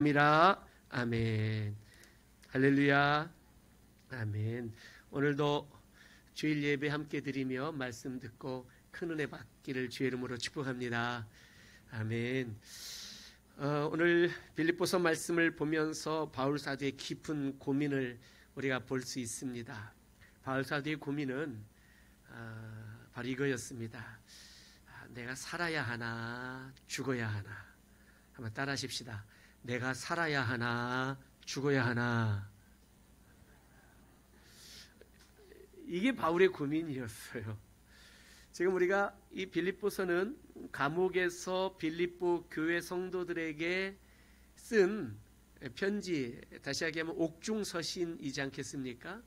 미라. 아멘. 할렐루야. 아멘. 오늘도 주일 예배 함께 드리며 말씀 듣고 큰 은혜 받기를 주의 이름으로 축복합니다. 아멘. 오늘 빌립보서 말씀을 보면서 바울 사도의 깊은 고민을 우리가 볼 수 있습니다. 바울 사도의 고민은 바로 이거였습니다. 내가 살아야 하나 죽어야 하나. 한번 따라 하십시다. 내가 살아야 하나 죽어야 하나. 이게 바울의 고민이었어요. 지금 우리가 이 빌립보서는 감옥에서 빌립보 교회 성도들에게 쓴 편지, 다시 얘기하면 옥중서신이지 않겠습니까?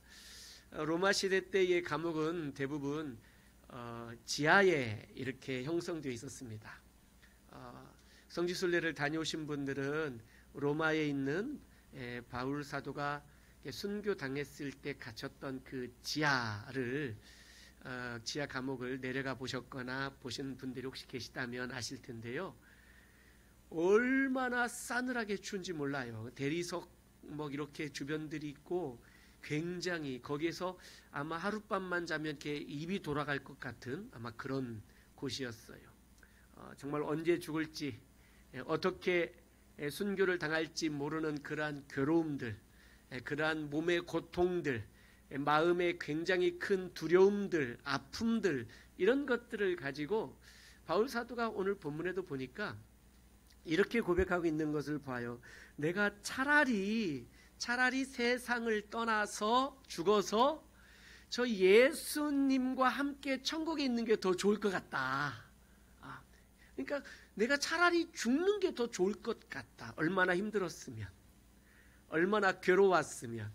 로마 시대 때의 감옥은 대부분 지하에 이렇게 형성되어 있었습니다. 성지순례를 다녀오신 분들은 로마에 있는 바울 사도가 순교 당했을 때 갇혔던 그 지하 감옥을 내려가 보셨거나 보신 분들이 혹시 계시다면 아실 텐데요. 얼마나 싸늘하게 추운지 몰라요. 대리석 이렇게 주변들이 있고 굉장히 거기에서 아마 하룻밤만 자면 이렇게 입이 돌아갈 것 같은 아마 그런 곳이었어요. 정말 언제 죽을지 어떻게 순교를 당할지 모르는 그러한 괴로움들, 그러한 몸의 고통들, 마음의 굉장히 큰 두려움들, 아픔들, 이런 것들을 가지고 바울 사도가 오늘 본문에도 보니까 이렇게 고백하고 있는 것을 봐요. 내가 차라리 세상을 떠나서 죽어서 저 예수님과 함께 천국에 있는 게 더 좋을 것 같다. 그러니까 내가 차라리 죽는 게 더 좋을 것 같다. 얼마나 힘들었으면, 얼마나 괴로웠으면.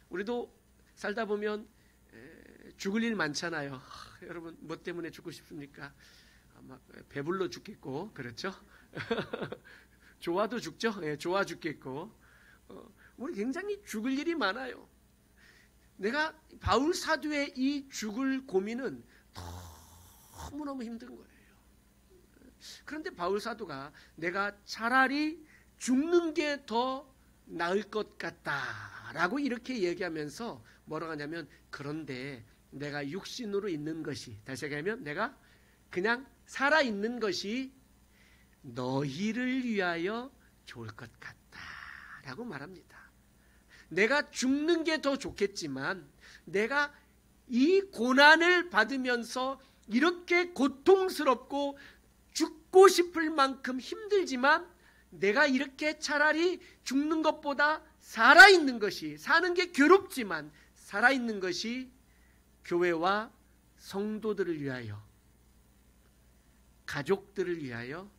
우리도 살다 보면 죽을 일 많잖아요. 여러분 뭐 때문에 죽고 싶습니까? 아마 배불러 죽겠고, 그렇죠? 좋아도 죽죠? 좋아 죽겠고. 우리 굉장히 죽을 일이 많아요. 내가 바울 사도의 이 죽을 고민은 너무너무 힘든 거예요. 그런데 바울 사도가 내가 차라리 죽는 게 더 나을 것 같다라고 이렇게 얘기하면서 뭐라고 하냐면, 그런데 내가 육신으로 있는 것이, 다시 얘기하면 내가 그냥 살아있는 것이 너희를 위하여 좋을 것 같다라고 말합니다. 내가 죽는 게 더 좋겠지만 내가 이 고난을 받으면서 이렇게 고통스럽고 죽고 싶을 만큼 힘들지만 내가 이렇게 차라리 죽는 것보다 살아있는 것이, 사는 게 괴롭지만 살아있는 것이 교회와 성도들을 위하여, 가족들을 위하여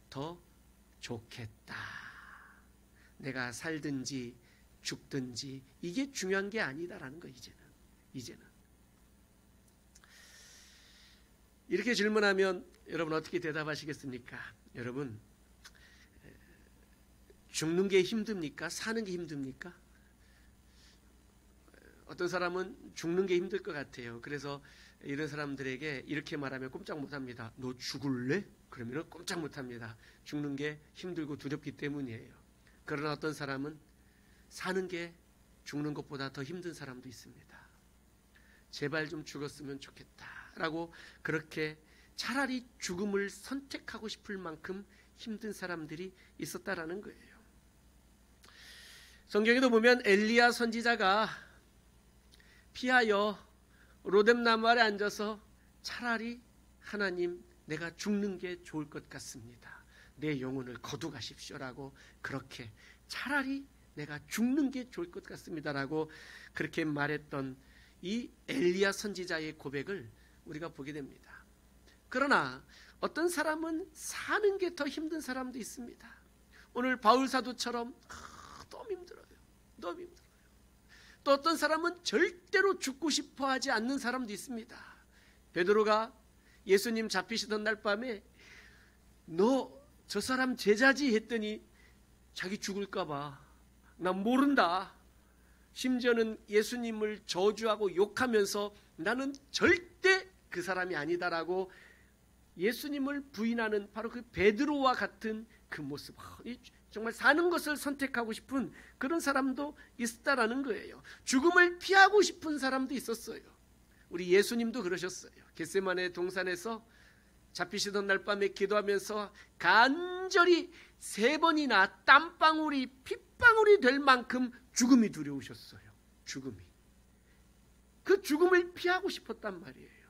더 좋겠다. 내가 살든지 죽든지 이게 중요한 게 아니다라는 거. 이제는 이렇게 질문하면 여러분 어떻게 대답하시겠습니까? 여러분, 죽는 게 힘듭니까? 사는 게 힘듭니까? 어떤 사람은 죽는 게 힘들 것 같아요. 그래서 이런 사람들에게 이렇게 말하면 꼼짝 못합니다. 너 죽을래? 그러면 꼼짝 못합니다. 죽는 게 힘들고 두렵기 때문이에요. 그러나 어떤 사람은 사는 게 죽는 것보다 더 힘든 사람도 있습니다. 제발 좀 죽었으면 좋겠다라고 그렇게 차라리 죽음을 선택하고 싶을 만큼 힘든 사람들이 있었다라는 거예요. 성경에도 보면 엘리야 선지자가 피하여 로뎀나무 아래 앉아서 차라리 하나님, 내가 죽는 게 좋을 것 같습니다. 내 영혼을 거두가십시오라고 그렇게 차라리 내가 죽는 게 좋을 것 같습니다라고 그렇게 말했던 이 엘리야 선지자의 고백을 우리가 보게 됩니다. 그러나 어떤 사람은 사는 게 더 힘든 사람도 있습니다. 오늘 바울 사도처럼 너무 힘들어요. 또 어떤 사람은 절대로 죽고 싶어 하지 않는 사람도 있습니다. 베드로가 예수님 잡히시던 날 밤에 너 저 사람 제자지 했더니 자기 죽을까 봐 난 모른다. 심지어는 예수님을 저주하고 욕하면서 나는 절대 그 사람이 아니다라고 예수님을 부인하는 바로 그 베드로와 같은 그 모습, 정말 사는 것을 선택하고 싶은 그런 사람도 있었다라는 거예요. 죽음을 피하고 싶은 사람도 있었어요. 우리 예수님도 그러셨어요. 겟세마네 동산에서 잡히시던 날 밤에 기도하면서 간절히 3번이나 땀방울이 핏방울이 될 만큼 죽음이 두려우셨어요. 죽음이. 그 죽음을 피하고 싶었단 말이에요.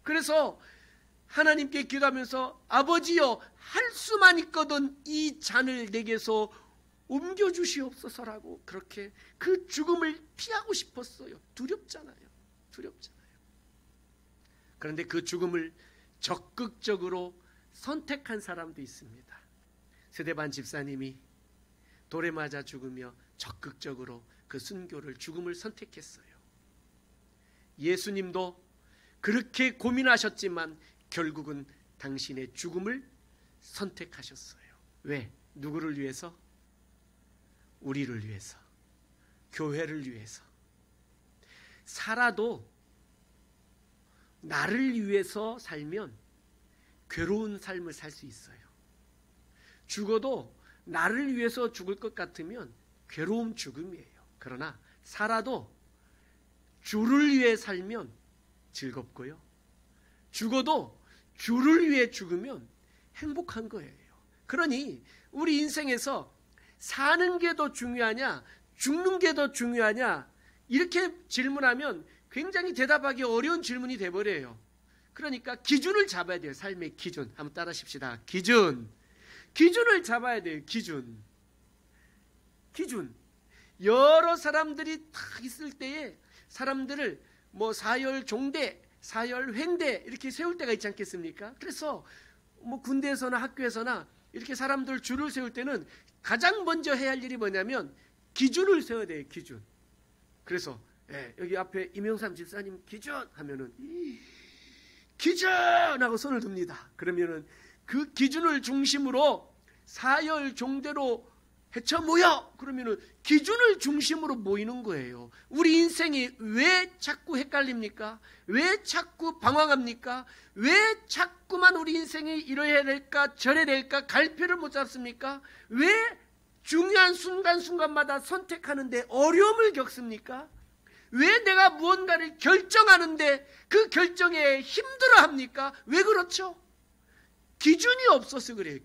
그래서 하나님께 기도하면서 아버지여 할 수만 있거든 이 잔을 내게서 옮겨주시옵소서라고 그렇게 그 죽음을 피하고 싶었어요. 두렵잖아요. 두렵잖아요. 그런데 그 죽음을 적극적으로 선택한 사람도 있습니다. 스데반 집사님이 돌에 맞아 죽으며 적극적으로 그 순교를 죽음을 선택했어요. 예수님도 그렇게 고민하셨지만 결국은 당신의 죽음을 선택하셨어요. 왜? 누구를 위해서? 우리를 위해서, 교회를 위해서. 살아도 나를 위해서 살면 괴로운 삶을 살 수 있어요. 죽어도 나를 위해서 죽을 것 같으면 괴로운 죽음이에요. 그러나 살아도 주를 위해 살면 즐겁고요. 죽어도 주를 위해 죽으면 행복한 거예요. 그러니 우리 인생에서 사는 게 더 중요하냐, 죽는 게 더 중요하냐, 이렇게 질문하면 굉장히 대답하기 어려운 질문이 돼버려요. 그러니까 기준을 잡아야 돼요. 삶의 기준. 한번 따라 하십시다. 기준을 잡아야 돼요. 기준. 여러 사람들이 다 있을 때에 사람들을 뭐 사열 종대, 사열 횡대 이렇게 세울 때가 있지 않겠습니까? 그래서 뭐 군대에서나 학교에서나 이렇게 사람들 줄을 세울 때는 가장 먼저 해야 할 일이 뭐냐면 기준을 세워야 돼요. 기준. 그래서 여기 앞에 임영삼 집사님 기준 하면은 기준 하고 손을 듭니다. 그러면은 그 기준을 중심으로 사열 종대로 헤쳐 모여. 그러면은 기준을 중심으로 모이는 거예요. 우리 인생이 왜 자꾸 헷갈립니까? 왜 자꾸 방황합니까? 왜 자꾸만 우리 인생이 이러해야 될까 저래야 될까 갈피를 못 잡습니까? 왜 중요한 순간순간마다 선택하는데 어려움을 겪습니까? 왜 내가 무언가를 결정하는데 그 결정에 힘들어합니까? 왜 그렇죠? 기준이 없어서 그래요.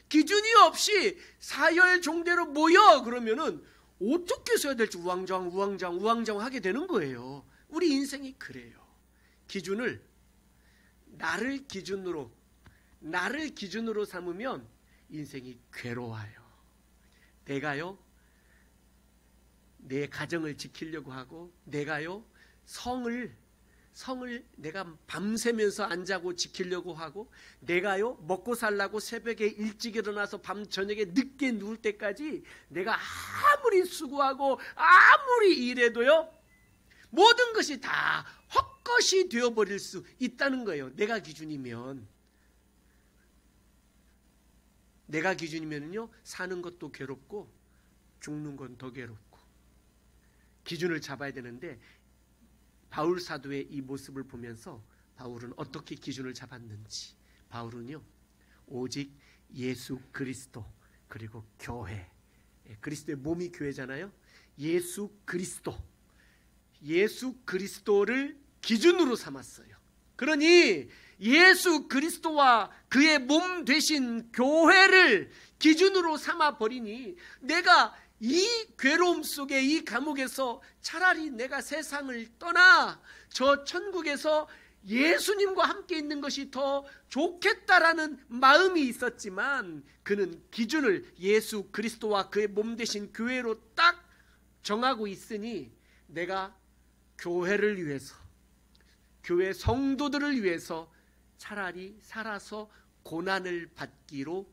기준이 없이 사열 종대로 모여 그러면은 어떻게 써야 될지 우왕좌왕 하게 되는 거예요. 우리 인생이 그래요. 기준을 나를 기준으로 삼으면 인생이 괴로워요. 내가요 내 가정을 지키려고 하고 내가요 성을 내가 밤새면서 안 자고 지키려고 하고 내가요 먹고 살라고 새벽에 일찍 일어나서 밤 저녁에 늦게 누울 때까지 내가 아무리 수고하고 아무리 일해도요 모든 것이 다 헛것이 되어버릴 수 있다는 거예요. 내가 기준이면요 사는 것도 괴롭고 죽는 건 더 괴롭고 기준을 잡아야 되는데 바울 사도의 이 모습을 보면서 바울은 어떻게 기준을 잡았는지 바울은요 오직 예수 그리스도 그리고 교회 그리스도의 몸이 교회잖아요. 예수 그리스도를 기준으로 삼았어요. 그러니 예수 그리스도와 그의 몸 되신 교회를 기준으로 삼아버리니 내가 이 괴로움 속에 이 감옥에서 차라리 내가 세상을 떠나 저 천국에서 예수님과 함께 있는 것이 더 좋겠다라는 마음이 있었지만 그는 기준을 예수 그리스도와 그의 몸 되신 교회로 딱 정하고 있으니 내가 교회를 위해서 교회 성도들을 위해서 차라리 살아서 고난을 받기로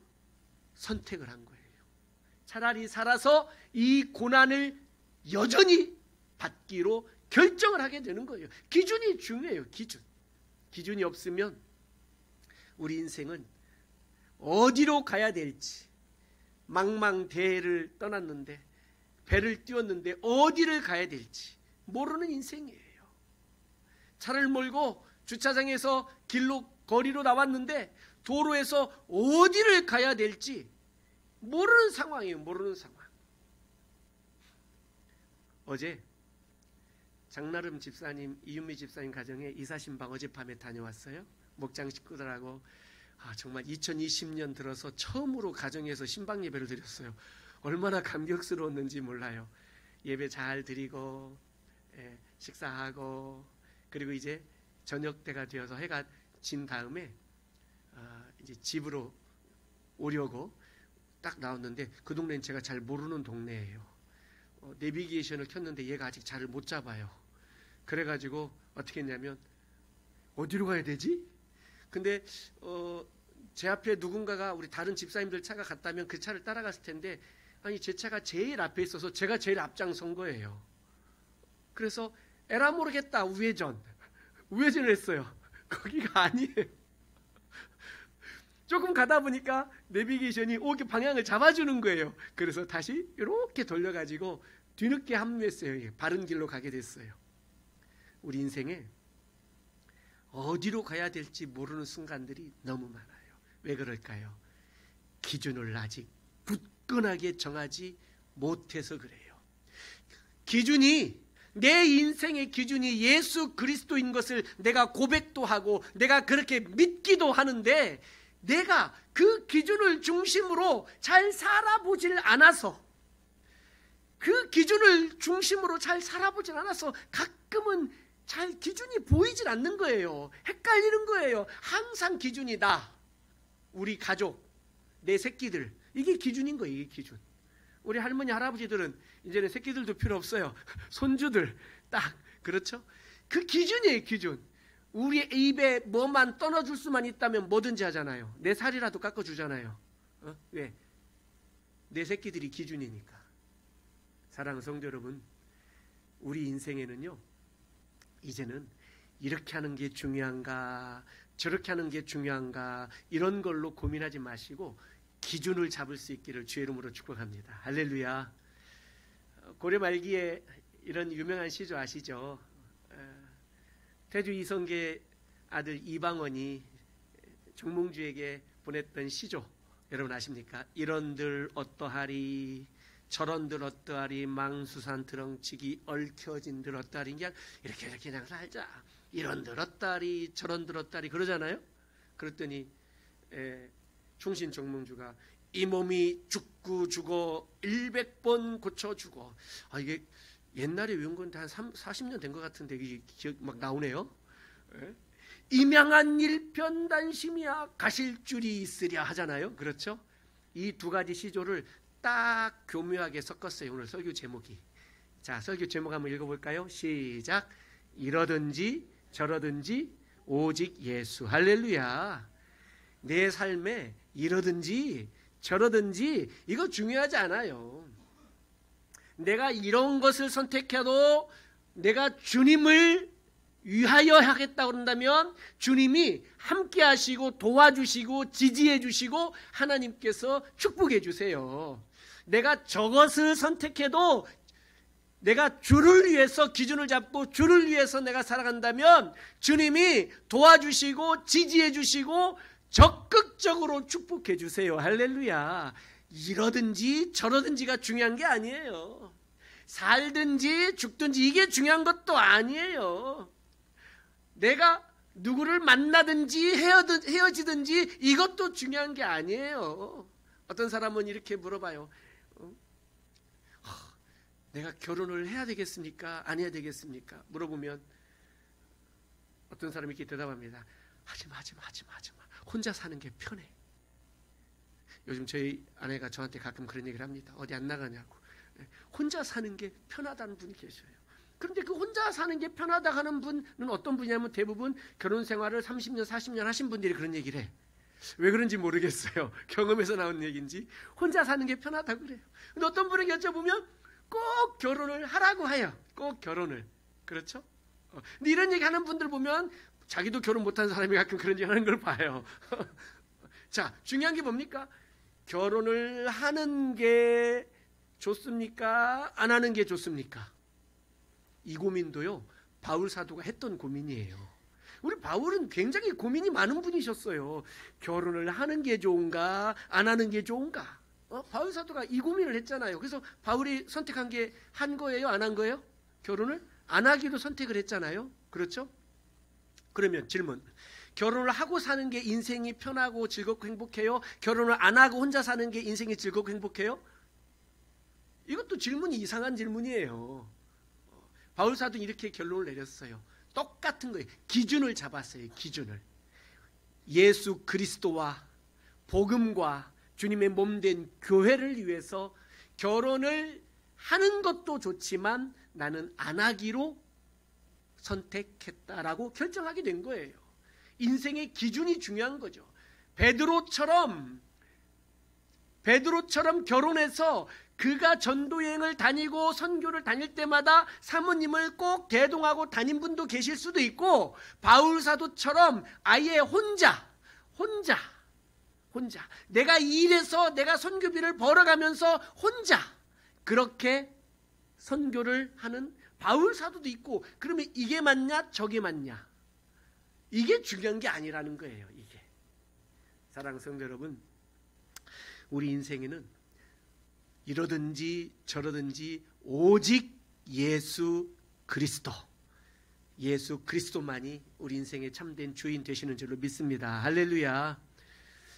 선택을 한 거예요. 차라리 살아서 이 고난을 여전히 받기로 결정을 하게 되는 거예요. 기준이 중요해요. 기준이 없으면 우리 인생은 어디로 가야 될지 망망대해를 떠났는데 배를 띄웠는데 어디를 가야 될지 모르는 인생이에요. 차를 몰고 주차장에서 거리로 나왔는데 도로에서 어디를 가야 될지 모르는 상황이에요. 모르는 상황. 어제 장나름 집사님, 이윤미 집사님 가정에 이사신방 어젯밤에 다녀왔어요. 목장 식구들하고 정말 2020년 들어서 처음으로 가정에서 신방 예배를 드렸어요. 얼마나 감격스러웠는지 몰라요. 예배 잘 드리고 식사하고 그리고 이제 저녁 때가 되어서 해가 진 다음에 이제 집으로 오려고 딱 나왔는데 그 동네는 제가 잘 모르는 동네예요. 내비게이션을 켰는데 얘가 아직 자를 못 잡아요. 그래가지고 어떻게 했냐면 어디로 가야 되지? 근데 제 앞에 누군가가 우리 다른 집사님들 차가 갔다면 그 차를 따라갔을 텐데 아니 제 차가 제일 앞에 있어서 제가 제일 앞장선 거예요. 그래서 에라 모르겠다 우회전을 했어요. 거기가 아니에요. 조금 가다 보니까 내비게이션이 이렇게 방향을 잡아주는 거예요. 그래서 다시 이렇게 돌려가지고 뒤늦게 합류했어요. 바른 길로 가게 됐어요. 우리 인생에 어디로 가야 될지 모르는 순간들이 너무 많아요. 왜 그럴까요? 기준을 아직 굳건하게 정하지 못해서 그래요. 내 인생의 기준이 예수 그리스도인 것을 내가 고백도 하고 내가 그렇게 믿기도 하는데 내가 그 기준을 중심으로 잘 살아보질 않아서 가끔은 잘 기준이 보이질 않는 거예요. 헷갈리는 거예요. 항상 기준이 나, 우리 가족, 내 새끼들, 이게 기준인 거예요. 이게 기준. 우리 할머니 할아버지들은 이제는 새끼들도 필요 없어요. 손주들 딱 그렇죠. 그 기준이에요. 기준. 우리 입에 뭐만 떠넣어줄 수만 있다면 뭐든지 하잖아요. 내 살이라도 깎아주잖아요. 왜? 내 새끼들이 기준이니까. 사랑하는 성도 여러분, 우리 인생에는요 이제는 이렇게 하는 게 중요한가 저렇게 하는 게 중요한가 이런 걸로 고민하지 마시고 기준을 잡을 수 있기를 주의 이름으로 축복합니다. 할렐루야. 고려 말기에 이런 유명한 시조 아시죠? 태주 이성계 아들 이방원이 정몽주에게 보냈던 시조 여러분 아십니까? 이런들 어떠하리 저런들 어떠하리 망수산 드렁치기 얽혀진들 어떠하리 그냥 이렇게 그냥 살자. 이런들 어떠하리 저런들 어떠하리 그러잖아요. 그랬더니 충신 정몽주가 이 몸이 죽고 죽어 100번 고쳐주고 이게 옛날에 외운 건데 한 40년 된 것 같은데 이게 기억 막 나오네요. 임양한 일편단심이야 가실 줄이 있으랴 하잖아요. 그렇죠? 이 두 가지 시조를 딱 교묘하게 섞었어요. 오늘 설교 제목이. 자, 설교 제목 한번 읽어볼까요? 시작. 이러든지 저러든지 오직 예수. 할렐루야. 내 삶에 이러든지 저러든지 이거 중요하지 않아요. 내가 이런 것을 선택해도 내가 주님을 위하여 하겠다고 그런다면 주님이 함께 하시고 도와주시고 지지해 주시고 하나님께서 축복해 주세요. 내가 저것을 선택해도 내가 주를 위해서 기준을 잡고 주를 위해서 내가 살아간다면 주님이 도와주시고 지지해 주시고 적극적으로 축복해 주세요. 할렐루야. 이러든지 저러든지가 중요한 게 아니에요. 살든지 죽든지 이게 중요한 것도 아니에요. 내가 누구를 만나든지 헤어지든지 이것도 중요한 게 아니에요. 어떤 사람은 이렇게 물어봐요. 내가 결혼을 해야 되겠습니까? 안 해야 되겠습니까? 물어보면 어떤 사람이 이렇게 대답합니다. 하지마. 혼자 사는 게 편해. 요즘 저희 아내가 저한테 가끔 그런 얘기를 합니다. 어디 안 나가냐고. 혼자 사는 게 편하다는 분이 계셔요. 그런데 그 혼자 사는 게 편하다 하는 분은 어떤 분이냐면 대부분 결혼 생활을 30년, 40년 하신 분들이 그런 얘기를 해. 왜 그런지 모르겠어요. 경험에서 나온 얘기인지. 혼자 사는 게 편하다고 그래요. 근데 어떤 분에게 여쭤보면 꼭 결혼을 하라고 해요. 꼭 결혼을. 그렇죠? 근데 이런 얘기 하는 분들 보면 자기도 결혼 못한 사람이 가끔 그런 얘기 하는 걸 봐요. 자, 중요한 게 뭡니까? 결혼을 하는 게 좋습니까? 안 하는 게 좋습니까? 이 고민도요, 바울 사도가 했던 고민이에요. 우리 바울은 굉장히 고민이 많은 분이셨어요. 결혼을 하는 게 좋은가 안 하는 게 좋은가. 바울 사도가 이 고민을 했잖아요. 그래서 바울이 선택한 게 한 거예요, 안 한 거예요? 결혼을 안 하기로 선택을 했잖아요. 그렇죠? 그러면 질문. 결혼을 하고 사는 게 인생이 편하고 즐겁고 행복해요? 결혼을 안 하고 혼자 사는 게 인생이 즐겁고 행복해요? 이것도 질문이 이상한 질문이에요. 바울 사도는 이렇게 결론을 내렸어요. 똑같은 거예요. 기준을 잡았어요. 기준을. 예수 그리스도와 복음과 주님의 몸된 교회를 위해서 결혼을 하는 것도 좋지만 나는 안 하기로 선택했다라고 결정하게 된 거예요. 인생의 기준이 중요한 거죠. 베드로처럼 결혼해서 그가 전도여행을 다니고 선교를 다닐 때마다 사모님을 꼭 대동하고 다닌 분도 계실 수도 있고, 바울 사도처럼 아예 혼자 내가 일해서 내가 선교비를 벌어가면서 혼자 그렇게 선교를 하는 바울 사도도 있고, 그러면 이게 맞냐 저게 맞냐, 이게 중요한 게 아니라는 거예요. 이게. 사랑하는 성도 여러분, 우리 인생에는 이러든지 저러든지 오직 예수 그리스도만이 우리 인생의 참된 주인 되시는 줄로 믿습니다. 할렐루야.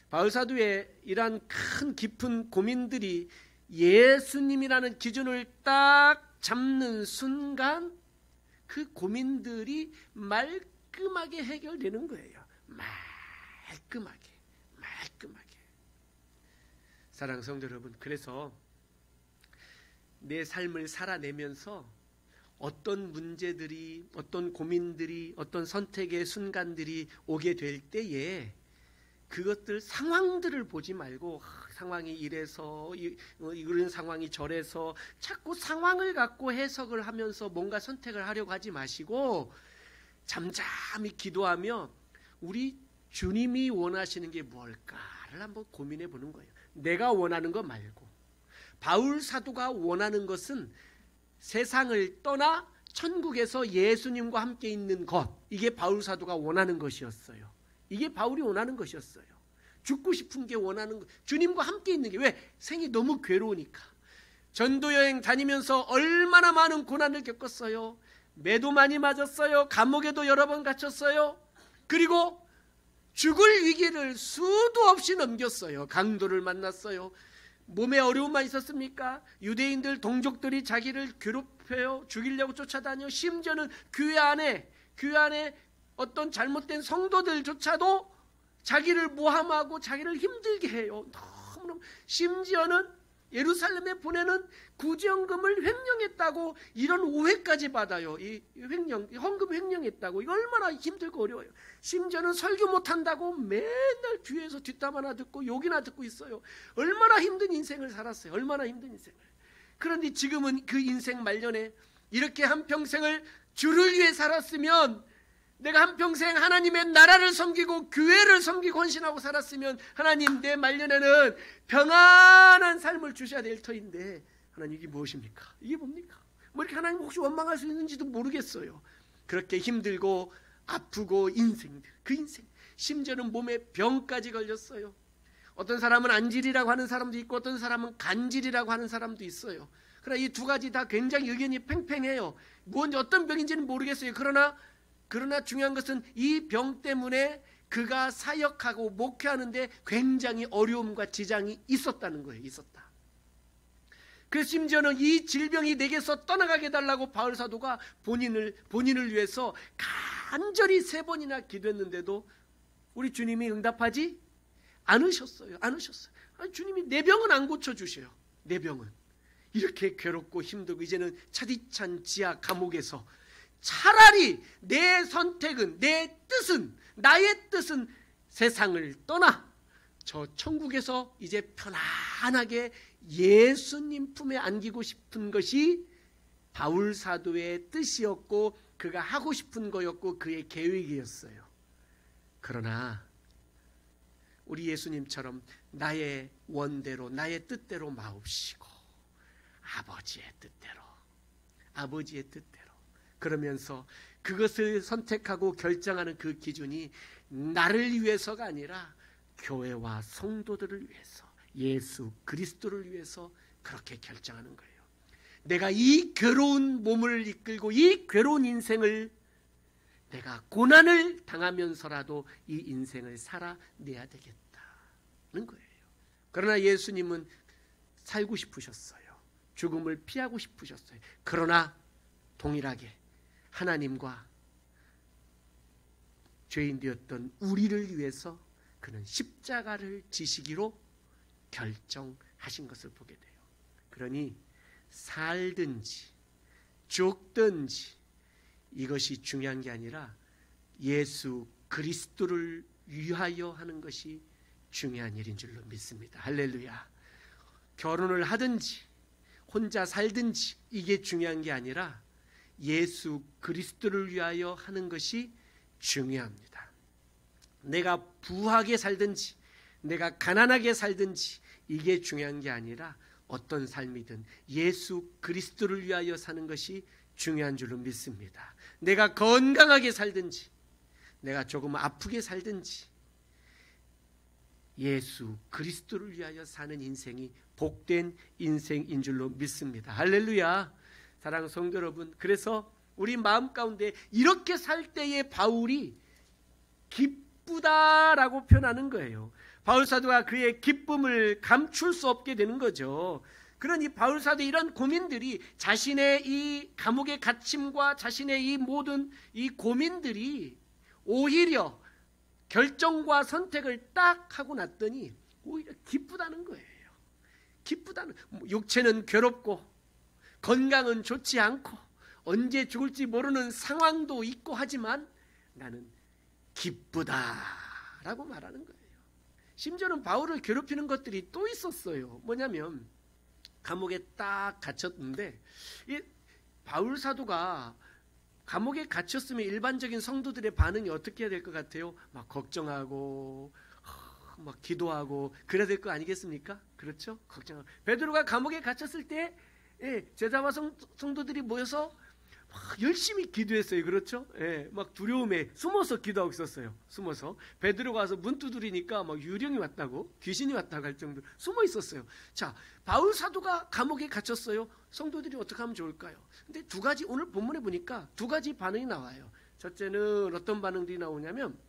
바울 사도의 이러한 큰 깊은 고민들이 예수님이라는 기준을 딱 잡는 순간 그 고민들이 말끔하게 해결되는 거예요. 말끔하게. 사랑하는 성도 여러분, 그래서 내 삶을 살아내면서 어떤 문제들이, 어떤 고민들이, 어떤 선택의 순간들이 오게 될 때에 그것들 상황들을 보지 말고 상황이 이래서 이런 상황이 저래서 자꾸 상황을 갖고 해석을 하면서 뭔가 선택을 하려고 하지 마시고 잠잠히 기도하며 우리 주님이 원하시는 게 뭘까를 한번 고민해 보는 거예요. 내가 원하는 거 말고. 바울 사도가 원하는 것은 세상을 떠나 천국에서 예수님과 함께 있는 것, 이게 바울 사도가 원하는 것이었어요. 이게 바울이 원하는 것이었어요. 죽고 싶은 게 원하는 것, 주님과 함께 있는 게. 왜? 생이 너무 괴로우니까. 전도여행 다니면서 얼마나 많은 고난을 겪었어요. 매도 많이 맞았어요. 감옥에도 여러 번 갇혔어요. 그리고 죽을 위기를 수도 없이 넘겼어요. 강도를 만났어요. 몸에 어려움만 있었습니까? 유대인들 동족들이 자기를 괴롭혀요. 죽이려고 쫓아다녀. 심지어는 교회 안에 어떤 잘못된 성도들조차도 자기를 모함하고 자기를 힘들게 해요. 너무너무. 심지어는 예루살렘에 보내는 구제헌금을 횡령했다고 이런 오해까지 받아요. 이 헌금 횡령했다고. 이거 얼마나 힘들고 어려워요. 심지어는 설교 못한다고 맨날 뒤에서 뒷담 하나 듣고 욕이나 듣고 있어요. 얼마나 힘든 인생을 살았어요. 얼마나 힘든 인생을. 그런데 지금은 그 인생 말년에 이렇게 한평생을 주를 위해 살았으면, 내가 한평생 하나님의 나라를 섬기고 교회를 섬기고 헌신하고 살았으면 하나님 내 말년에는 평안한 삶을 주셔야 될 터인데, 하나님 이게 무엇입니까? 이게 뭡니까? 뭐 이렇게 하나님 혹시 원망할 수 있는지도 모르겠어요. 그렇게 힘들고 아프고 그 인생, 심지어는 몸에 병까지 걸렸어요. 어떤 사람은 안질이라고 하는 사람도 있고 어떤 사람은 간질이라고 하는 사람도 있어요. 그러나 이 두 가지 다 굉장히 의견이 팽팽해요. 뭔지 어떤 병인지는 모르겠어요. 그러나 중요한 것은 이 병 때문에 그가 사역하고 목회하는데 굉장히 어려움과 지장이 있었다는 거예요. 있었다. 그래서 심지어는 이 질병이 내게서 떠나가게 해달라고 바울 사도가 본인을 위해서 간절히 3번이나 기도했는데도 우리 주님이 응답하지 않으셨어요. 아니, 주님이 내 병은 안 고쳐주셔요. 내 병은. 이렇게 괴롭고 힘들고 이제는 차디찬 지하 감옥에서 차라리 내 선택은, 나의 뜻은 세상을 떠나 저 천국에서 이제 편안하게 예수님 품에 안기고 싶은 것이 바울 사도의 뜻이었고 그가 하고 싶은 거였고 그의 계획이었어요. 그러나 우리 예수님처럼 나의 원대로 나의 뜻대로 마옵시고 아버지의 뜻대로 그러면서 그것을 선택하고 결정하는 그 기준이 나를 위해서가 아니라 교회와 성도들을 위해서, 예수 그리스도를 위해서 그렇게 결정하는 거예요. 내가 이 괴로운 몸을 이끌고 이 괴로운 인생을, 내가 고난을 당하면서라도 이 인생을 살아내야 되겠다는 거예요. 그러나 예수님은 살고 싶으셨어요. 죽음을 피하고 싶으셨어요. 그러나 동일하게 하나님과 죄인 되었던 우리를 위해서 그는 십자가를 지시기로 결정하신 것을 보게 돼요. 그러니 살든지 죽든지 이것이 중요한 게 아니라 예수 그리스도를 위하여 하는 것이 중요한 일인 줄로 믿습니다. 할렐루야. 결혼을 하든지 혼자 살든지 이게 중요한 게 아니라 예수 그리스도를 위하여 하는 것이 중요합니다. 내가 부하게 살든지 내가 가난하게 살든지 이게 중요한 게 아니라 어떤 삶이든 예수 그리스도를 위하여 사는 것이 중요한 줄로 믿습니다. 내가 건강하게 살든지 내가 조금 아프게 살든지 예수 그리스도를 위하여 사는 인생이 복된 인생인 줄로 믿습니다. 할렐루야. 사랑하는 성도 여러분, 그래서 우리 마음 가운데 이렇게 살 때에 바울이 기쁘다라고 표현하는 거예요. 바울 사도가 그의 기쁨을 감출 수 없게 되는 거죠. 그러니 바울 사도의 이런 고민들이, 자신의 이 감옥의 갇힘과 자신의 이 모든 이 고민들이 오히려 결정과 선택을 딱 하고 났더니 오히려 기쁘다는 거예요. 기쁘다는, 육체는 괴롭고 건강은 좋지 않고 언제 죽을지 모르는 상황도 있고 하지만 나는 기쁘다라고 말하는 거예요. 심지어는 바울을 괴롭히는 것들이 또 있었어요. 뭐냐면 감옥에 딱 갇혔는데, 이 바울 사도가 감옥에 갇혔으면 일반적인 성도들의 반응이 어떻게 해야 될 것 같아요? 막 걱정하고 막 기도하고 그래야 될 거 아니겠습니까? 그렇죠? 걱정하고. 베드로가 감옥에 갇혔을 때 제자와 성도들이 모여서 막 열심히 기도했어요. 그렇죠? 막 두려움에 숨어서 기도하고 있었어요. 숨어서. 베드로가 와서 문 두드리니까 막 유령이 왔다고, 귀신이 왔다고 할 정도로 숨어 있었어요. 자, 바울 사도가 감옥에 갇혔어요. 성도들이 어떻게 하면 좋을까요? 근데 두 가지, 오늘 본문에 보니까 두 가지 반응이 나와요. 첫째는 어떤 반응들이 나오냐면,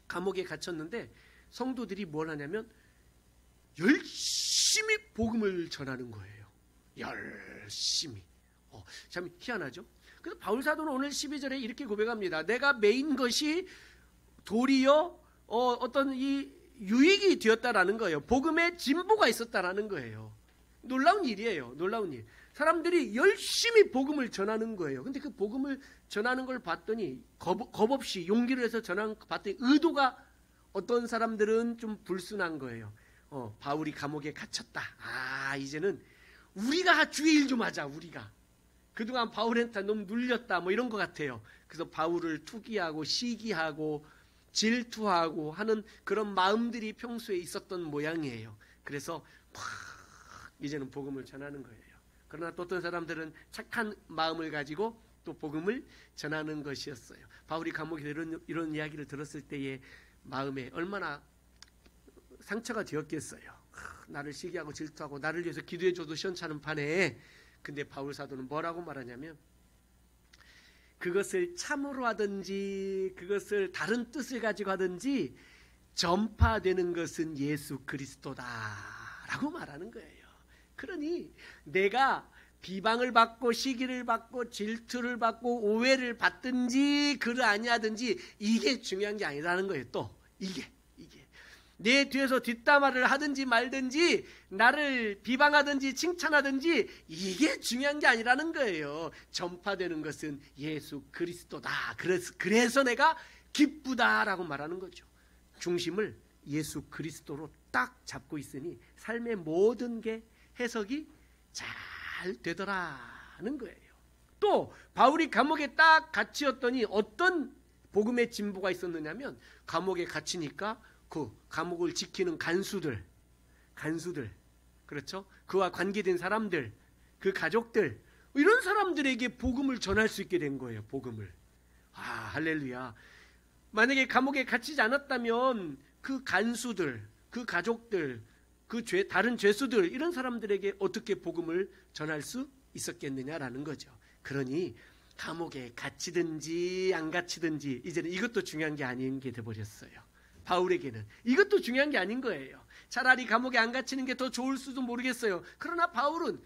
감옥에 갇혔는데 성도들이 뭘 하냐면 열심히 복음을 전하는 거예요. 열심히. 참 희한하죠? 그래서 바울 사도는 오늘 12절에 이렇게 고백합니다. 내가 메인 것이 도리어 어떤 이 유익이 되었다라는 거예요. 복음에 진보가 있었다라는 거예요. 놀라운 일이에요. 놀라운 일. 사람들이 열심히 복음을 전하는 거예요. 근데 그 복음을 전하는 걸 봤더니 겁 없이 용기를 해서 전하는 거 봤더니 의도가, 어떤 사람들은 좀 불순한 거예요. 바울이 감옥에 갇혔다. 이제는 우리가 주의 일 좀 하자. 우리가 그동안 바울한테 너무 눌렸다, 뭐 이런 것 같아요. 그래서 바울을 투기하고 시기하고 질투하고 하는 그런 마음들이 평소에 있었던 모양이에요. 그래서 막 이제는 복음을 전하는 거예요. 그러나 또 어떤 사람들은 착한 마음을 가지고 또 복음을 전하는 것이었어요. 바울이 감옥에서 이런 이야기를 들었을 때의 마음에 얼마나 상처가 되었겠어요. 나를 시기하고 질투하고 나를 위해서 기도해줘도 시원찮은 판에. 근데 바울 사도는 뭐라고 말하냐면, 그것을 참으로 하든지 그것을 다른 뜻을 가지고 하든지 전파되는 것은 예수 그리스도다라고 말하는 거예요. 그러니 내가 비방을 받고 시기를 받고 질투를 받고 오해를 받든지 그를 아니하든지 이게 중요한 게 아니라는 거예요. 또 이게 내 뒤에서 뒷담화를 하든지 말든지 나를 비방하든지 칭찬하든지 이게 중요한 게 아니라는 거예요. 전파되는 것은 예수 그리스도다. 그래서 내가 기쁘다라고 말하는 거죠. 중심을 예수 그리스도로 딱 잡고 있으니 삶의 모든 게 해석이 잘 되더라는 거예요. 또 바울이 감옥에 딱 갇혔더니 어떤 복음의 진보가 있었느냐면, 감옥에 갇히니까 그 감옥을 지키는 간수들, 그렇죠? 그와 관계된 사람들, 그 가족들, 이런 사람들에게 복음을 전할 수 있게 된 거예요. 복음을. 할렐루야. 만약에 감옥에 갇히지 않았다면 그 간수들, 그 가족들, 그 다른 죄수들, 이런 사람들에게 어떻게 복음을 전할 수 있었겠느냐라는 거죠. 그러니 감옥에 갇히든지 안 갇히든지 이제는 이것도 중요한 게 아닌 게 돼버렸어요. 바울에게는 이것도 중요한 게 아닌 거예요. 차라리 감옥에 안 갇히는 게 더 좋을 수도 모르겠어요. 그러나 바울은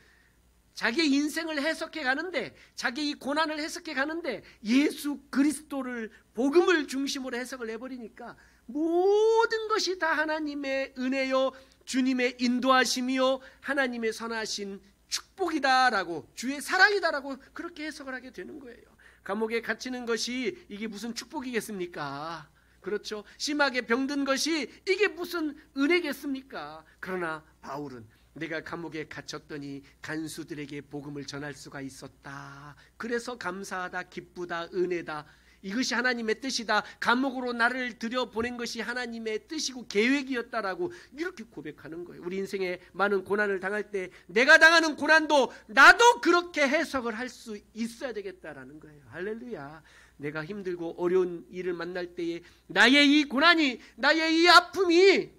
자기의 인생을 해석해 가는데, 자기의 고난을 해석해 가는데 예수 그리스도를, 복음을 중심으로 해석을 해버리니까 모든 것이 다 하나님의 은혜요, 주님의 인도하심이요, 하나님의 선하신 축복이다라고, 주의 사랑이다라고 그렇게 해석을 하게 되는 거예요. 감옥에 갇히는 것이 이게 무슨 축복이겠습니까? 그렇죠. 심하게 병든 것이 이게 무슨 은혜겠습니까? 그러나 바울은 내가 감옥에 갇혔더니 간수들에게 복음을 전할 수가 있었다. 그래서 감사하다, 기쁘다, 은혜다. 이것이 하나님의 뜻이다. 감옥으로 나를 들여보낸 것이 하나님의 뜻이고 계획이었다라고 이렇게 고백하는 거예요. 우리 인생에 많은 고난을 당할 때 내가 당하는 고난도 나도 그렇게 해석을 할 수 있어야 되겠다라는 거예요. 할렐루야. 내가 힘들고 어려운 일을 만날 때에 나의 이 고난이, 나의 이 아픔이,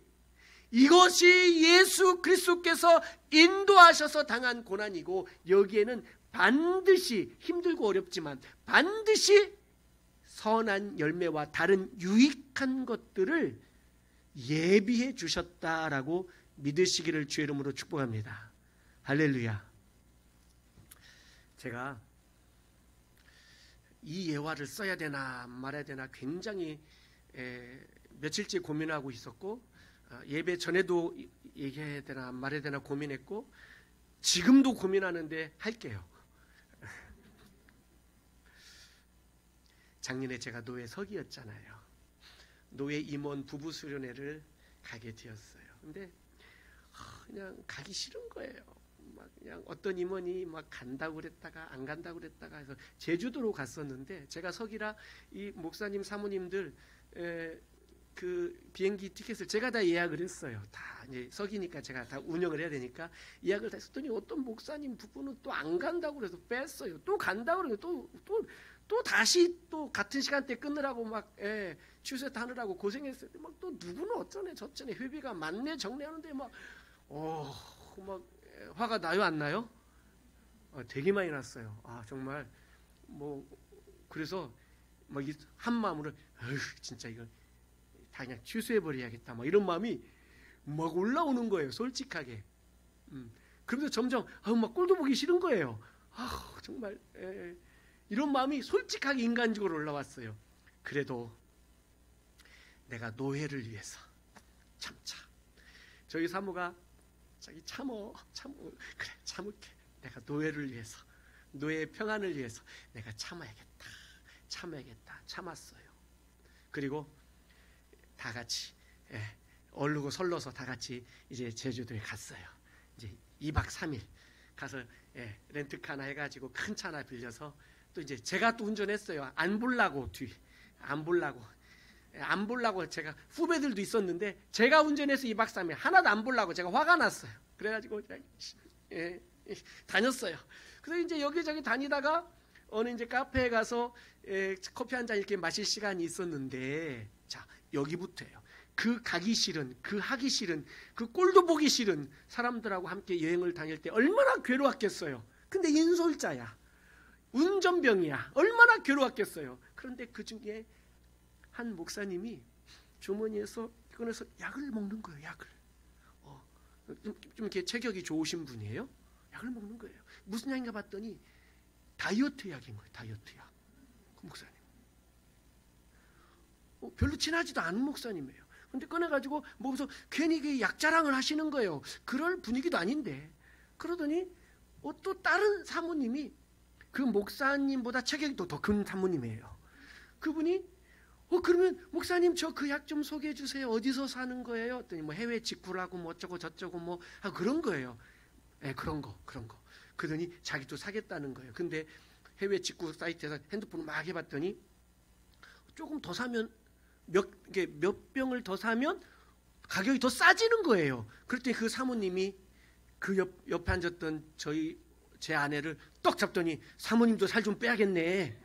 이것이 예수 그리스도께서 인도하셔서 당한 고난이고, 여기에는 반드시, 힘들고 어렵지만 반드시 선한 열매와 다른 유익한 것들을 예비해 주셨다라고 믿으시기를 주의 이름으로 축복합니다. 할렐루야. 제가 이 예화를 써야 되나 말아야 되나 굉장히 며칠째 고민하고 있었고, 예배 전에도 얘기해야 되나 말해야 되나 고민했고, 지금도 고민하는데 할게요. 작년에 제가 노예 서기였잖아요. 노예 임원 부부 수련회를 가게 되었어요. 근데 그냥 가기 싫은 거예요. 막 그냥 어떤 임원이 막 간다고 그랬다가 안 간다고 그랬다가 해서 제주도로 갔었는데, 제가 서기라 이 목사님 사모님들 그 비행기 티켓을 제가 다 예약을 했어요. 다 이제 서기니까 제가 다 운영을 해야 되니까 예약을 다 했더니 어떤 목사님 부부는 또 안 간다고 그래서 뺐어요. 또 간다고 그러고 또 다시 또 같은 시간대 끊으라고 막 취소해서 하느라고 고생했어요. 막 또 누구는 어쩌네 저쩌네 회비가 많네 정리하는데 막 화가 나요 안 나요? 되게 많이 났어요. 정말 뭐 그래서 막 한 마음으로 진짜 이거 다 그냥 취소해버려야겠다 막 이런 마음이 막 올라오는 거예요. 솔직하게. 그러면서 점점 막 꼴도 보기 싫은 거예요. 정말 이런 마음이 솔직하게 인간적으로 올라왔어요. 그래도 내가 노예를 위해서 참자. 저희 사모가 자기 참어 그래 참을게. 내가 노예를 위해서, 노예의 평안을 위해서 내가 참아야겠다. 참았어요. 그리고 다 같이 얼르고 설러서 다 같이 이제 제주도에 갔어요. 이제 2박 3일 가서 렌트카 하나 해가지고 큰 차 하나 빌려서 또 이제 제가 또 운전했어요. 안 보려고 제가 후배들도 있었는데 제가 운전해서 2박 3일 하나도 안 보려고 제가 화가 났어요. 그래가지고 다녔어요. 그래서 이제 여기저기 다니다가 어느 이제 카페에 가서 커피 한 잔 이렇게 마실 시간이 있었는데, 자 여기부터예요. 그 가기 싫은, 그 하기 싫은, 그 꼴도 보기 싫은 사람들하고 함께 여행을 다닐 때 얼마나 괴로웠겠어요. 근데 인솔자야, 운전병이야, 얼마나 괴로웠겠어요. 그런데 그 중에 한 목사님이 주머니에서 꺼내서 약을 먹는 거예요. 약을 좀 이렇게 체격이 좋으신 분이에요. 약을 먹는 거예요. 무슨 약인가 봤더니 다이어트 약인 거예요. 다이어트 약. 그 목사님 별로 친하지도 않은 목사님이에요. 근데 꺼내가지고 먹어서 괜히 그 약 자랑을 하시는 거예요. 그럴 분위기도 아닌데. 그러더니 또 다른 사모님이 그 목사님보다 체격이 더 큰 사모님이에요. 그분이 그러면 목사님 저 그 약 좀 소개해 주세요. 어디서 사는 거예요? 했더니 뭐 해외 직구라고 뭐 어쩌고 저쩌고 뭐 그런 거예요. 그런 거. 그러더니 자기도 사겠다는 거예요. 근데 해외 직구 사이트에서 핸드폰을 막 해봤더니 조금 더 사면 몇 병을 더 사면 가격이 더 싸지는 거예요. 그랬더니 그 사모님이 그 옆에 앉았던 제 아내를 떡 잡더니 사모님도 살 좀 빼야겠네.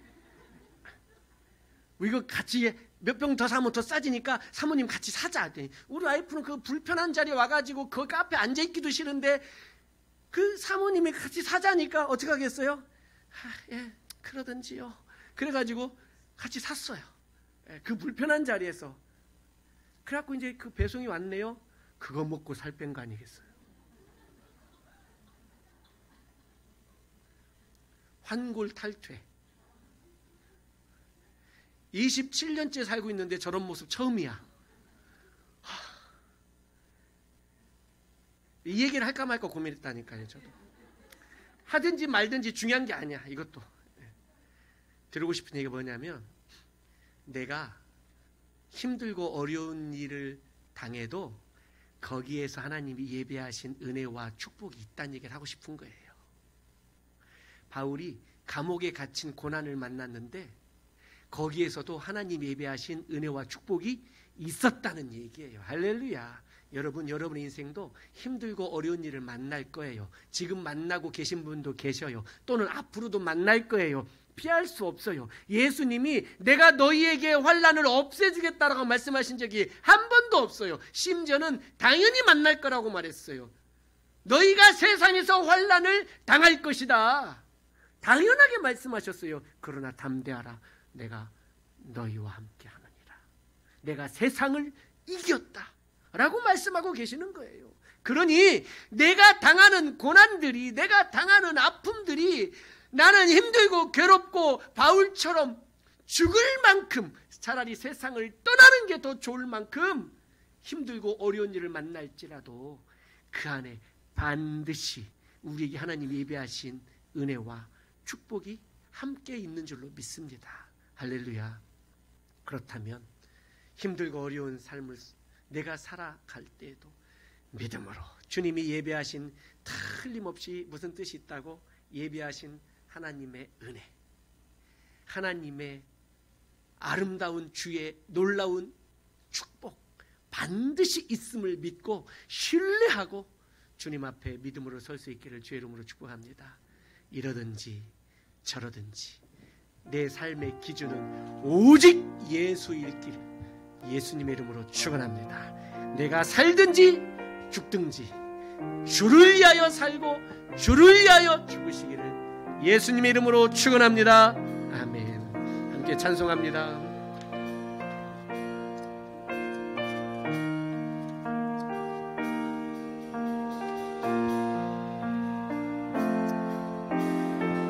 이거 같이 몇 병 더 사면 더 싸지니까 사모님 같이 사자. 우리 와이프는 그 불편한 자리에 와가지고 그 카페 앉아있기도 싫은데 그 사모님이 같이 사자니까 어떻게 하겠어요? 예, 그러든지요. 그래가지고 같이 샀어요. 예, 그 불편한 자리에서. 그래갖고 이제 그 배송이 왔네요. 그거 먹고 살 뺀 거 아니겠어요? 환골 탈퇴. 27년째 살고 있는데 저런 모습 처음이야. 이 얘기를 할까 말까 고민했다니까요. 저도 하든지 말든지 중요한 게 아니야. 이것도 들고 싶은 얘기가 뭐냐면, 내가 힘들고 어려운 일을 당해도 거기에서 하나님이 예배하신 은혜와 축복이 있다는 얘기를 하고 싶은 거예요. 바울이 감옥에 갇힌 고난을 만났는데 거기에서도 하나님 예배하신 은혜와 축복이 있었다는 얘기예요. 할렐루야. 여러분의 인생도 힘들고 어려운 일을 만날 거예요. 지금 만나고 계신 분도 계셔요. 또는 앞으로도 만날 거예요. 피할 수 없어요. 예수님이 내가 너희에게 환난을 없애주겠다라고 말씀하신 적이 한 번도 없어요. 심지어는 당연히 만날 거라고 말했어요. 너희가 세상에서 환난을 당할 것이다. 당연하게 말씀하셨어요. 그러나 담대하라. 내가 너희와 함께 하느니라. 내가 세상을 이겼다 라고 말씀하고 계시는 거예요. 그러니 내가 당하는 고난들이, 내가 당하는 아픔들이 나는 힘들고 괴롭고 바울처럼 죽을 만큼, 차라리 세상을 떠나는 게 더 좋을 만큼 힘들고 어려운 일을 만날지라도 그 안에 반드시 우리에게 하나님 예배하신 은혜와 축복이 함께 있는 줄로 믿습니다. 할렐루야. 그렇다면 힘들고 어려운 삶을 내가 살아갈 때에도 믿음으로 주님이 예배하신, 틀림없이 무슨 뜻이 있다고? 예배하신 하나님의 은혜, 하나님의 아름다운 주의 놀라운 축복 반드시 있음을 믿고 신뢰하고 주님 앞에 믿음으로 설 수 있기를 주의 이름으로 축복합니다. 이러든지 저러든지 내 삶의 기준은 오직 예수일기를 예수님의 이름으로 축원합니다. 내가 살든지 죽든지 주를 위하여 살고 주를 위하여 죽으시기를 예수님의 이름으로 축원합니다. 아멘. 함께 찬송합니다.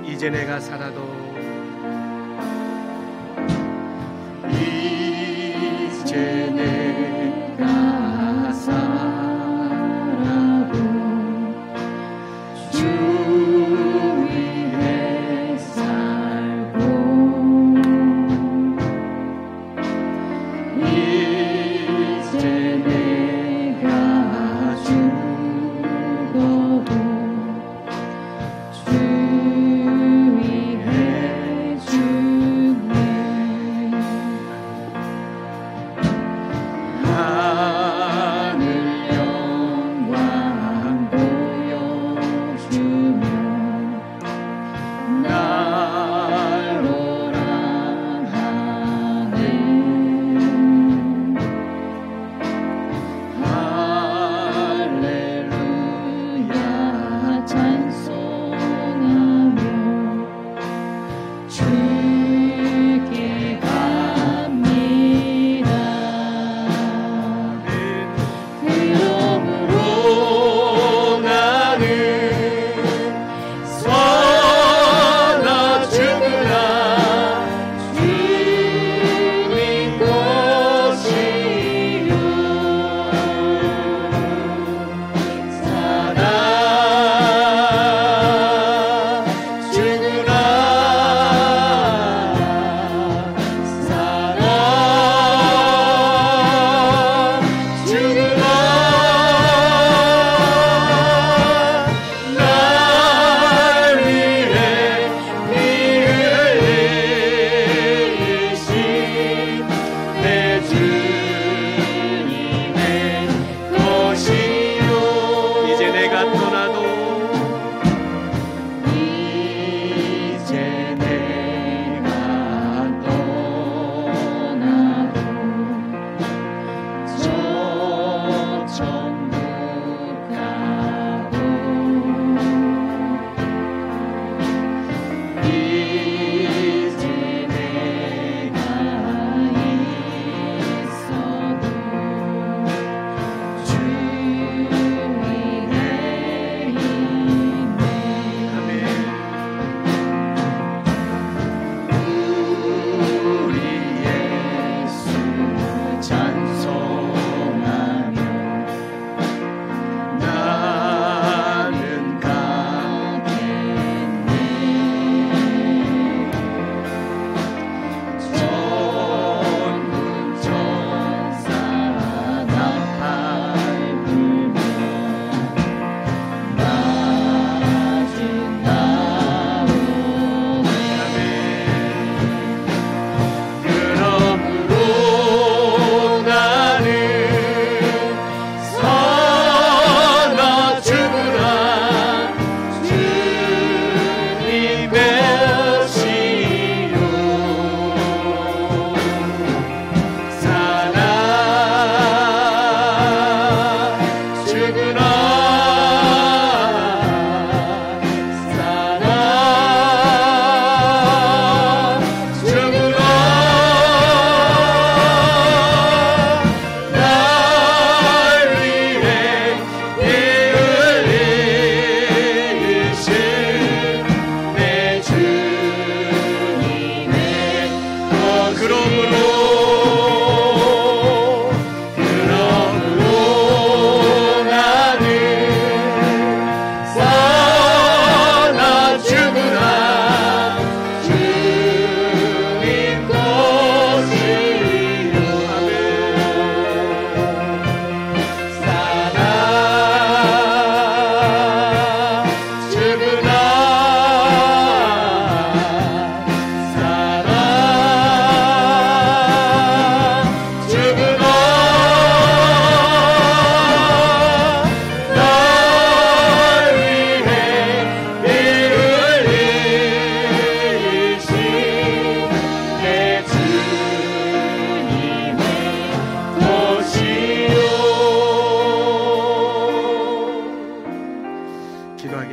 이제 내가 살아도 이제 내가 살아도 주 위에 살고 이제 내가 죽어도 주 위에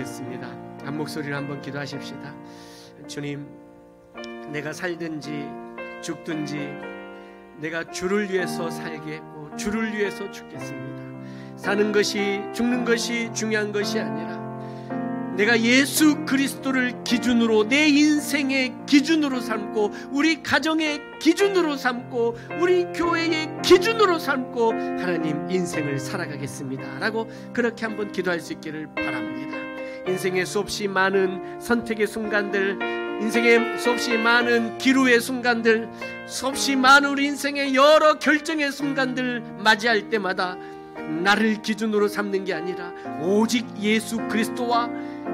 기도하겠습니다. 한 목소리로 한번 기도하십시다. 주님, 내가 살든지 죽든지 내가 주를 위해서 살겠고 주를 위해서 죽겠습니다. 사는 것이 죽는 것이 중요한 것이 아니라 내가 예수 그리스도를 기준으로, 내 인생의 기준으로 삼고, 우리 가정의 기준으로 삼고, 우리 교회의 기준으로 삼고 하나님 인생을 살아가겠습니다 라고 그렇게 한번 기도할 수 있기를 바랍니다. 인생의 수없이 많은 선택의 순간들, 인생의 수없이 많은 기로의 순간들, 수없이 많은 우리 인생의 여러 결정의 순간들 맞이할 때마다 나를 기준으로 삼는 게 아니라 오직 예수 그리스도와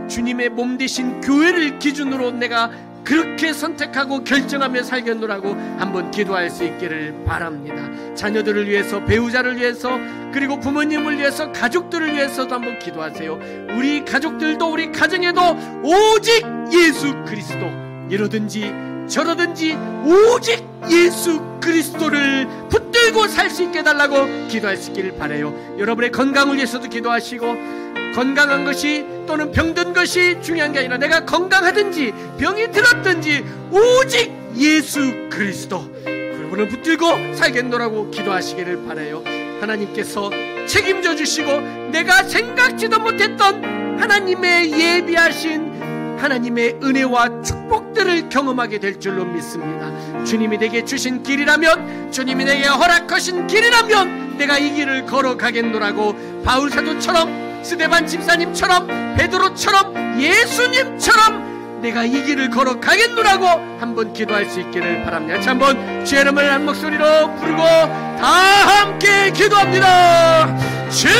주님의 몸 되신 교회를 기준으로 내가 그렇게 선택하고 결정하며 살겠노라고 한번 기도할 수 있기를 바랍니다. 자녀들을 위해서, 배우자를 위해서, 그리고 부모님을 위해서, 가족들을 위해서도 한번 기도하세요. 우리 가족들도, 우리 가정에도 오직 예수 그리스도, 이러든지 저러든지 오직 예수 그리스도를 붙들고 살 수 있게 해달라고 기도할 수 있기를 바라요. 여러분의 건강을 위해서도 기도하시고, 건강한 것이 또는 병든 것이 중요한 게 아니라 내가 건강하든지 병이 들었든지 오직 예수 그리스도, 그분을 붙들고 살겠노라고 기도하시기를 바라요. 하나님께서 책임져 주시고 내가 생각지도 못했던 하나님의 예비하신 하나님의 은혜와 축복들을 경험하게 될 줄로 믿습니다. 주님이 내게 주신 길이라면, 주님이 내게 허락하신 길이라면 내가 이 길을 걸어가겠노라고 바울 사도처럼, 스데반 집사님처럼, 베드로처럼, 예수님처럼 내가 이 길을 걸어가겠노라고 한번 기도할 수 있기를 바랍니다. 같이 한번 주의 이름을 한 목소리로 부르고 다 함께 기도합니다. 주여!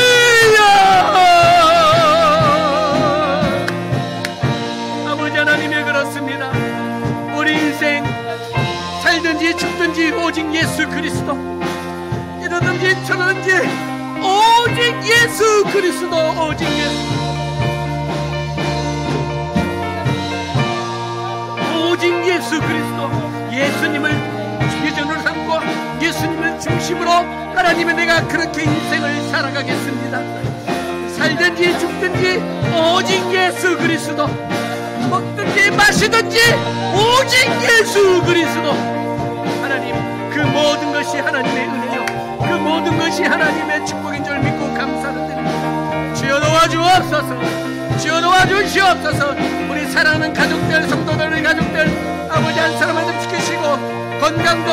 아버지 하나님이 그렇습니다. 우리 인생 살든지 죽든지 오직 예수 그리스도, 이러든지 저러든지 오직 예수 그리스도, 오직 예수 그리스도, 예수님을 기준으로 삼고 예수님을 중심으로 하나님의 내가 그렇게 인생을 살아가겠습니다. 살든지 죽든지 오직 예수 그리스도, 먹든지 마시든지 오직 예수 그리스도. 하나님, 그 모든 것이 하나님의 은혜요, 그 모든 것이 하나님의 축복인 줄 믿고 감사를 드립니다. 주여 도와주옵소서, 주여 도와주시옵소서. 우리 사랑하는 가족들, 성도들, 우리 가족들 아버지 한 사람 한 사람 지키시고 건강도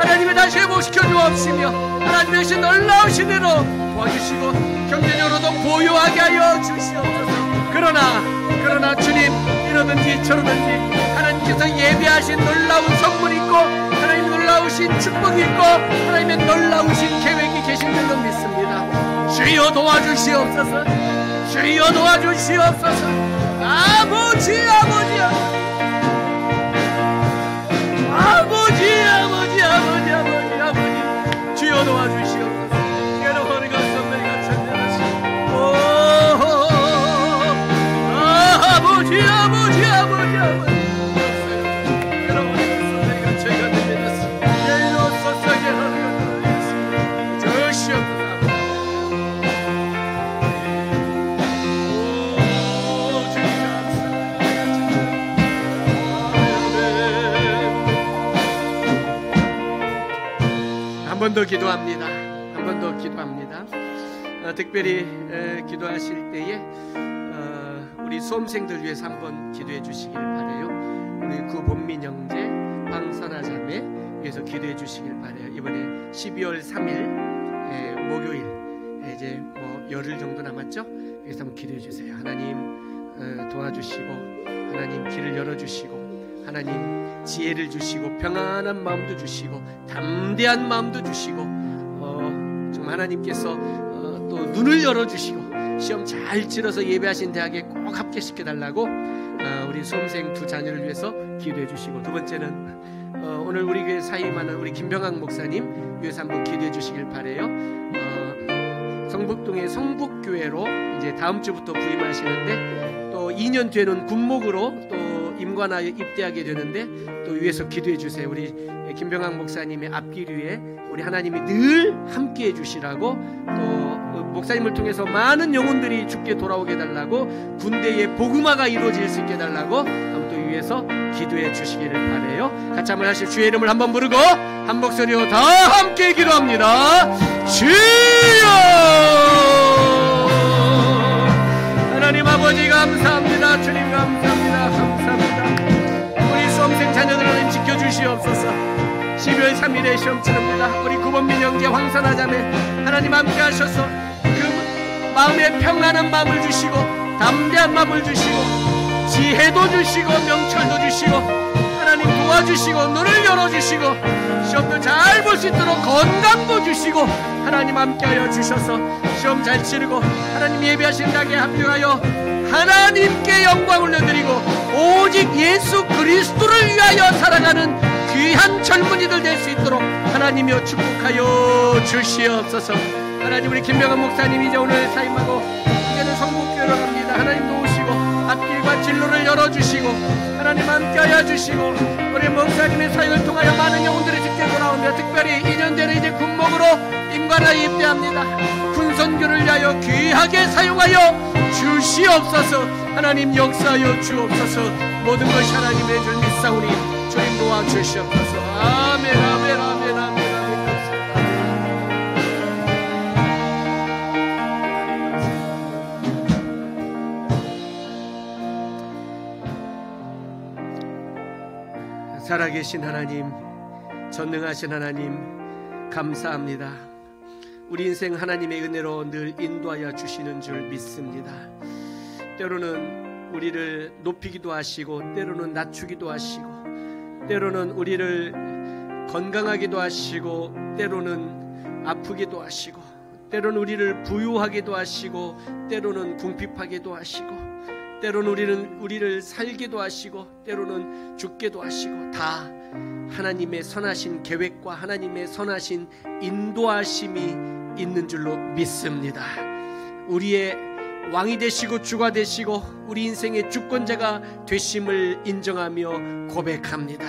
하나님의 다시 회복시켜 주옵시며 하나님의 신 놀라우신 은혜로 도와주시고 경제적으로도 보유하게 하여 주시옵소서. 그러나 주님, 이러든지 저러든지 하나님께서 예비하신 놀라운 선물이 있고 하나님의 놀라우신 축복이 있고 하나님의 놀라우신 계획이 계신 줄로 믿습니다. 주여 도와주시옵소서, 주여 도와주시옵소서. 아버지 주여 도와주시옵소서. 여러분의 것을 찬양하시고 아버지 여러분의 것을 제가 드리겠습니다. 예로서서게 하는 것을 주시옵소서. 한 번 더 기도합니다. 한 번 더 기도합니다. 특별히 기도하실 때에 우리 수험생들 위해서 한번 기도해 주시길 바라요. 우리 구본민 형제, 황선아 자매 위해서 기도해 주시길 바라요. 이번에 12월 3일 목요일, 이제 뭐 열흘 정도 남았죠? 그래서 한번 기도해 주세요. 하나님 도와주시고, 하나님 길을 열어주시고, 하나님 지혜를 주시고, 평안한 마음도 주시고, 담대한 마음도 주시고, 정말 하나님께서 또 눈을 열어주시고 시험 잘 치러서 예배하신 대학에 꼭 합격시켜달라고 우리 수험생 두 자녀를 위해서 기도해 주시고, 두 번째는 오늘 우리 교회 사임하는 우리 김병학 목사님 위해서 한번 기도해 주시길 바래요. 성북동의 성북교회로 이제 다음 주부터 부임하시는데 또 2년 뒤에는 군목으로 또 임관하여 입대하게 되는데 또 위해서 기도해 주세요. 우리 김병학 목사님의 앞길 위에 우리 하나님이 늘 함께해 주시라고 또 목사님을 통해서 많은 영혼들이 주께 돌아오게 해달라고, 군대의 복음화가 이루어질 수 있게 해달라고 아무도 위해서 기도해 주시기를 바라요. 같이 한번 하실 주의 이름을 한번 부르고 한 목소리로 다 함께 기도합니다. 주여! 하나님 아버지 감사합니다. 주님 감사합니다. 감사합니다. 우리 수험생 자녀들을 지켜주시옵소서. 12월 3일에 시험 치릅니다. 우리 구본민 형제, 황선아 자매 하나님 함께 하셔서 그 마음에 평안한 마음을 주시고 담대한 마음을 주시고 지혜도 주시고 명철도 주시고 하나님 도와주시고 눈을 열어주시고 시험도 잘 볼 수 있도록 건강도 주시고 하나님 함께하여 주셔서 시험 잘 치르고 하나님 예비하신 당에 합류하여 하나님께 영광 올려드리고 오직 예수 그리스도를 위하여 살아가는 귀한 젊은이들 될 수 있도록 하나님이여 축복하여 주시옵소서. 하나님 우리 김병환 목사님 이제 오늘 사임하고 이제는 성북교회로 갑니다. 하나님 도우시고 앞길과 진로를 열어주시고 하나님 함께하여 주시고 우리 목사님의 사역을 통하여 많은 영혼들이 직접 돌아오며 특별히 2년 전에 이제 군목으로 임관하에 입대합니다. 군선교를 위하여 귀하게 사용하여 주시옵소서. 하나님 역사하여 주옵소서. 모든 것이 하나님의 줄 믿사오니 주님 도와주시옵소서. 아멘 아멘 아멘 아멘. 살아계신 하나님, 전능하신 하나님 감사합니다. 우리 인생 하나님의 은혜로 늘 인도하여 주시는 줄 믿습니다. 때로는 우리를 높이기도 하시고 때로는 낮추기도 하시고 때로는 우리를 건강하기도 하시고 때로는 아프기도 하시고 때로는 우리를 부유하기도 하시고 때로는 궁핍하기도 하시고 때로는 우리를 살기도 하시고 때로는 죽게도 하시고 다 하나님의 선하신 계획과 하나님의 선하신 인도하심이 있는 줄로 믿습니다. 우리의 왕이 되시고 주가 되시고 우리 인생의 주권자가 되심을 인정하며 고백합니다.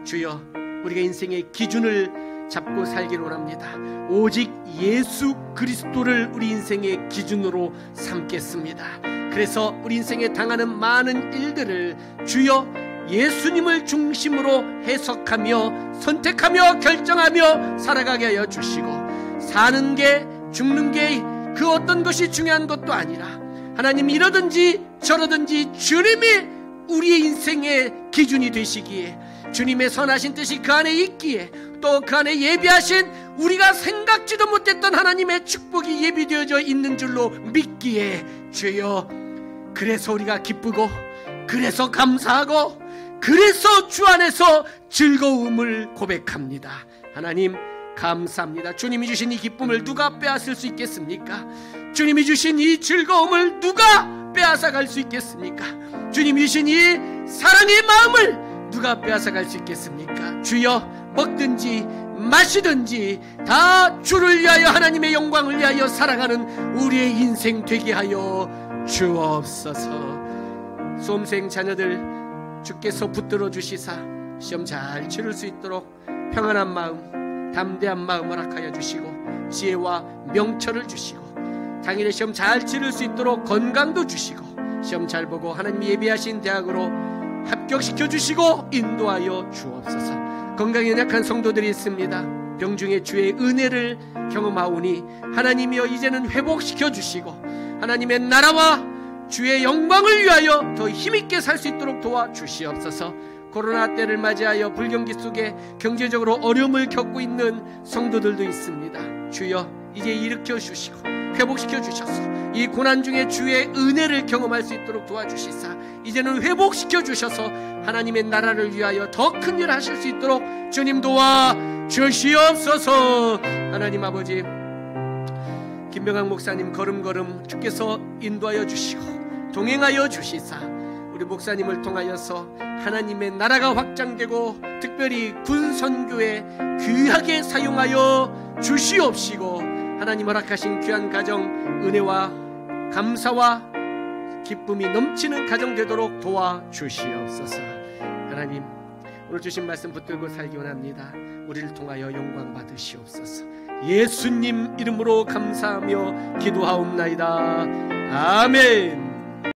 주여, 우리가 인생의 기준을 잡고 살기를 원합니다. 오직 예수 그리스도를 우리 인생의 기준으로 삼겠습니다. 그래서 우리 인생에 당하는 많은 일들을 주여 예수님을 중심으로 해석하며 선택하며 결정하며 살아가게 하여 주시고, 사는 게 죽는 게 그 어떤 것이 중요한 것도 아니라 하나님 이러든지 저러든지 주님이 우리의 인생의 기준이 되시기에, 주님의 선하신 뜻이 그 안에 있기에, 또 그 안에 예비하신 우리가 생각지도 못했던 하나님의 축복이 예비되어져 있는 줄로 믿기에 주여, 그래서 우리가 기쁘고 그래서 감사하고 그래서 주 안에서 즐거움을 고백합니다. 하나님 감사합니다. 주님이 주신 이 기쁨을 누가 빼앗을 수 있겠습니까? 주님이 주신 이 즐거움을 누가 빼앗아갈 수 있겠습니까? 주님이 주신 이 사랑의 마음을 누가 빼앗아갈 수 있겠습니까? 주여, 먹든지 마시든지 다 주를 위하여 하나님의 영광을 위하여 살아가는 우리의 인생 되게 하여 주옵소서. 수험생 자녀들 주께서 붙들어 주시사 시험 잘 치를 수 있도록 평안한 마음, 담대한 마음 허락하여 주시고 지혜와 명철을 주시고 당일에 시험 잘 치를 수 있도록 건강도 주시고 시험 잘 보고 하나님이 예비하신 대학으로 합격시켜 주시고 인도하여 주옵소서. 건강에 연약한 성도들이 있습니다. 병중에 주의 은혜를 경험하오니 하나님이여 이제는 회복시켜 주시고 하나님의 나라와 주의 영광을 위하여 더 힘있게 살 수 있도록 도와주시옵소서. 코로나 때를 맞이하여 불경기 속에 경제적으로 어려움을 겪고 있는 성도들도 있습니다. 주여, 이제 일으켜 주시고 회복시켜 주셔서 이 고난 중에 주의 은혜를 경험할 수 있도록 도와주시사 이제는 회복시켜 주셔서 하나님의 나라를 위하여 더 큰 일 하실 수 있도록 주님 도와 주시옵소서. 하나님 아버지, 김병환 목사님 걸음걸음 주께서 인도하여 주시고 동행하여 주시사 우리 목사님을 통하여서 하나님의 나라가 확장되고 특별히 군선교에 귀하게 사용하여 주시옵시고 하나님 허락하신 귀한 가정 은혜와 감사와 기쁨이 넘치는 가정 되도록 도와주시옵소서. 하나님, 오늘 주신 말씀 붙들고 살기 원합니다. 우리를 통하여 영광 받으시옵소서. 예수님 이름으로 감사하며 기도하옵나이다. 아멘.